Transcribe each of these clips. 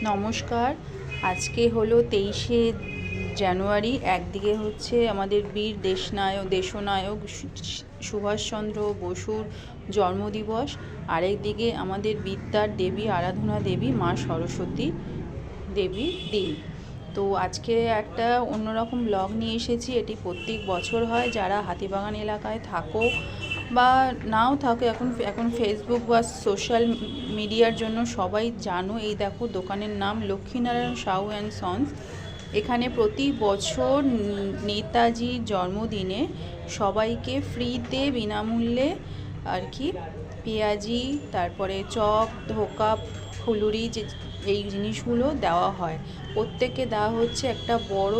নমস্কার। আজকে হলো 23শে জানুয়ারি। একদিকে হচ্ছে আমাদের বীর দেশনায়ক সুভাষচন্দ্র বসুর জন্মদিবস, আরেকদিকে আমাদের বিদ্যার দেবী, আরাধনা দেবী মা সরস্বতী দেবীর দিন। তো আজকে একটা অন্যরকম ব্লগ নিয়ে এসেছি। এটি প্রত্যেক বছর হয়। যারা হাতিবাগান এলাকায় থাকো বা নাও থাকো, এখন ফেসবুক বা সোশ্যাল মিডিয়ার জন্য সবাই জানো। এই দেখো, দোকানের নাম লক্ষ্মীনারায়ণ সাউ অ্যান্ড সন্স। এখানে প্রতি বছর নেতাজির জন্মদিনে সবাইকে ফ্রিতে বিনামূল্যে আর কি পেঁয়াজি, তারপরে চপ, ধোকা, ফুলুরি, যে এই জিনিসগুলো দেওয়া হয়। প্রত্যেককে দেওয়া হচ্ছে। একটা বড়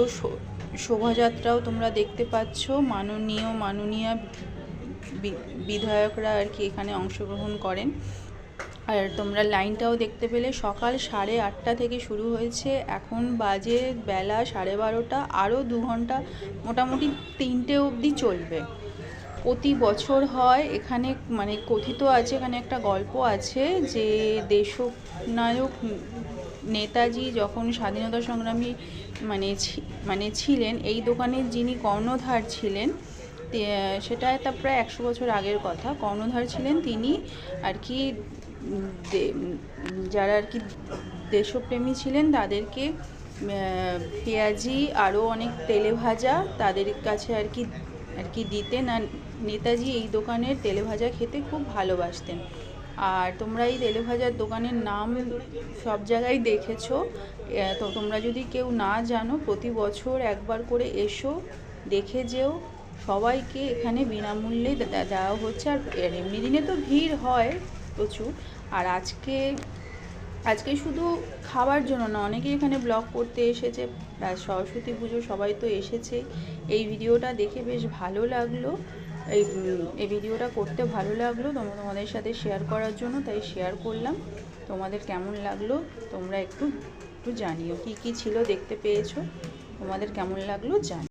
শোভাযাত্রাও তোমরা দেখতে পাচ্ছ। মাননীয় বিধায়করা আর কি এখানে অংশগ্রহণ করেন। আর তোমরা লাইনটাও দেখতে পেলে। সকাল 8:30 থেকে শুরু হয়েছে, এখন বাজে বেলা 12:30। আরও 2 ঘন্টা, মোটামুটি 3টে অবধি চলবে। প্রতি বছর হয় এখানে। মানে কথিত আছে, এখানে একটা গল্প আছে যে দেশনায়ক নেতাজি যখন স্বাধীনতা সংগ্রামী মানে ছিলেন, এই দোকানের যিনি কর্ণধার ছিলেন, সেটা একটা প্রায় 100 বছর আগের কথা। কর্ণধার ছিলেন তিনি আর কি। যারা আর কি দেশপ্রেমী ছিলেন তাদেরকে পেঁয়াজি, আরও অনেক তেলে ভাজা তাদের কাছে আর কি দিতেন। আর নেতাজি এই দোকানের তেলে ভাজা খেতে খুব ভালোবাসতেন। আর তোমরা এই তেলে ভাজার দোকানের নাম সব জায়গায় দেখেছো। তো তোমরা যদি কেউ না জানো, প্রতি বছর একবার করে এসো, দেখে যেও। সবাইকে এখানে বিনামূল্যে দেওয়া হচ্ছে। আর এমনি দিনে তো ভিড় হয় প্রচুর। আর আজকে শুধু খাবার জন্য না, অনেকেই এখানে ব্লগ করতে এসেছে। সরস্বতী পুজো, সবাই তো এসেছে। এই ভিডিওটা দেখে বেশ ভালো লাগলো। এই ভিডিওটা করতে ভালো লাগলো তোমাদের সাথে শেয়ার করার জন্য, তাই শেয়ার করলাম। তোমাদের কেমন লাগলো তোমরা একটু জানিও। কি ছিল দেখতে পেয়েছো, তোমাদের কেমন লাগলো জানিও।